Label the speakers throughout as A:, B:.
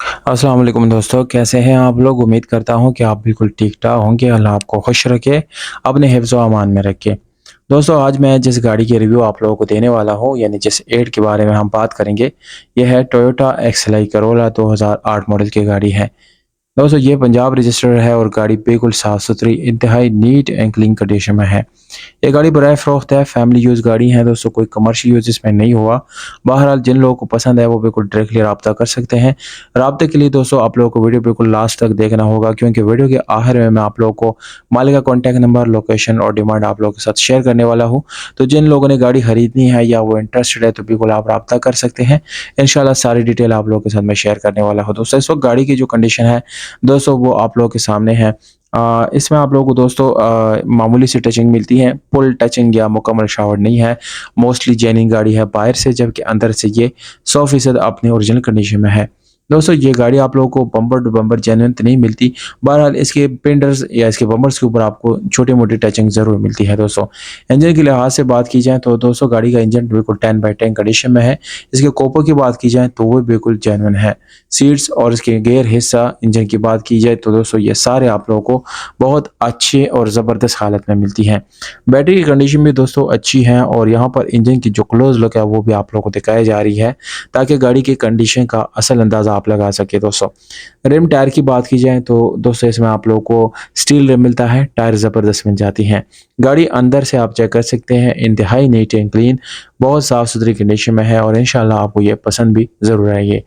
A: अस्सलाम वालेकुम दोस्तों, कैसे हैं आप लोग? उम्मीद करता हूँ कि आप बिल्कुल ठीक-ठाक होंगे। अल्लाह आपको खुश रखे, अपने हिफ्ज़-ओ-अमान में रखे। दोस्तों, आज मैं जिस गाड़ी की रिव्यू आप लोगों को देने वाला हूँ, यानी जिस एड के बारे में हम बात करेंगे, ये है टोयोटा एक्सएलआई करोला 2008 मॉडल की गाड़ी है। दोस्तों, ये पंजाब रजिस्टर्ड है और गाड़ी बिल्कुल साफ़-सुथरी, इंतहाई नीट एंड क्लीन कंडीशन में है। ये गाड़ी बराए-फ़रोख्त है, फैमिली यूज़ गाड़ी है दोस्तों, कोई कमर्शियल यूज़ इसमें नहीं हुआ। बहरहाल जिन लोगों को पसंद है वो बिल्कुल डायरेक्टली राब्ता कर सकते हैं। राब्ते के लिए दोस्तों आप लोगों को वीडियो बिल्कुल लास्ट तक देखना होगा, क्योंकि वीडियो के आखिर में मैं आप लोगों को मालिक का कॉन्टैक्ट नंबर, लोकेशन और डिमांड आप लोगों के साथ शेयर करने वाला हूँ। तो जिन लोगों ने गाड़ी खरीदनी है या वो इंटरेस्टेड है तो बिल्कुल आप राब्ता कर सकते हैं। इंशाल्लाह सारी डिटेल आप लोगों के साथ मैं शेयर करने वाला हूँ। दोस्तों, इस वक़्त गाड़ी की जो कंडीशन है दोस्तों वो आप लोगों के सामने है। इसमें आप लोगों को दोस्तों मामूली सी टचिंग मिलती है, फुल टचिंग या मुकम्मल शावर नहीं है। मोस्टली जेन्युइन गाड़ी है बाहर से, जबकि अंदर से ये 100% अपनी ओरिजिनल कंडीशन में है। दोस्तों, ये गाड़ी आप लोगों को बम्पर टू बम्पर जेन्युइन तो नहीं मिलती, बहरहाल इसके फेंडर्स या इसके बम्पर्स के ऊपर आपको छोटी-मोटी टचिंग ज़रूर मिलती है दोस्तों। इंजन के लिहाज से बात की जाए तो दोस्तों गाड़ी का इंजन बिल्कुल 10/10 कंडीशन में है। इसके कोपर की बात की जाए तो वो बिल्कुल जेन्युइन है। सीट्स और इसके गियर हिस्सा, इंजन की बात की जाए तो दोस्तों ये सारे आप लोगों को बहुत अच्छे और ज़बरदस्त हालत में मिलती हैं। बैटरी की कंडीशन भी दोस्तों अच्छी है और यहाँ पर इंजन की जो क्लोज़ लुक है वो भी आप लोगों को दिखाई जा रही है, ताकि गाड़ी की कंडीशन का असल अंदाज़ा आप लगा सकें दोस्तों। रिम टायर की बात की जाए तो दोस्तों इसमें आप लोगों को स्टील रिम मिलता है, टायर ज़बरदस्त मिल जाती हैं। गाड़ी अंदर से आप चेक कर सकते हैं, इंतहाई नीट एंड क्लीन, बहुत साफ़-सुथरी कंडीशन में है और इंशाल्लाह आपको ये पसंद भी ज़रूर आएगी।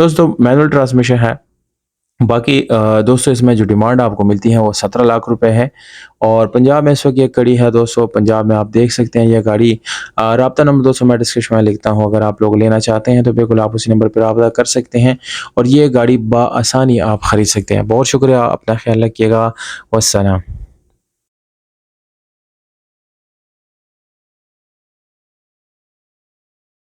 A: दोस्तों, मैनुअल ट्रांसमिशन है। बाकी दोस्तों इसमें जो डिमांड आपको मिलती है वो 17 लाख रुपए है और पंजाब में इस वक्त ये खड़ी है दोस्तों। पंजाब में आप देख सकते हैं ये गाड़ी। राब्ता नंबर दोस्तों मैं डिस्क्रिप्शन में लिखता हूँ, अगर आप लोग लेना चाहते हैं तो बिल्कुल आप उसी नंबर पर राब्ता कर सकते हैं और ये गाड़ी बआसानी आप खरीद सकते हैं। बहुत शुक्रिया, अपना ख्याल रखिएगा। वस्सलाम।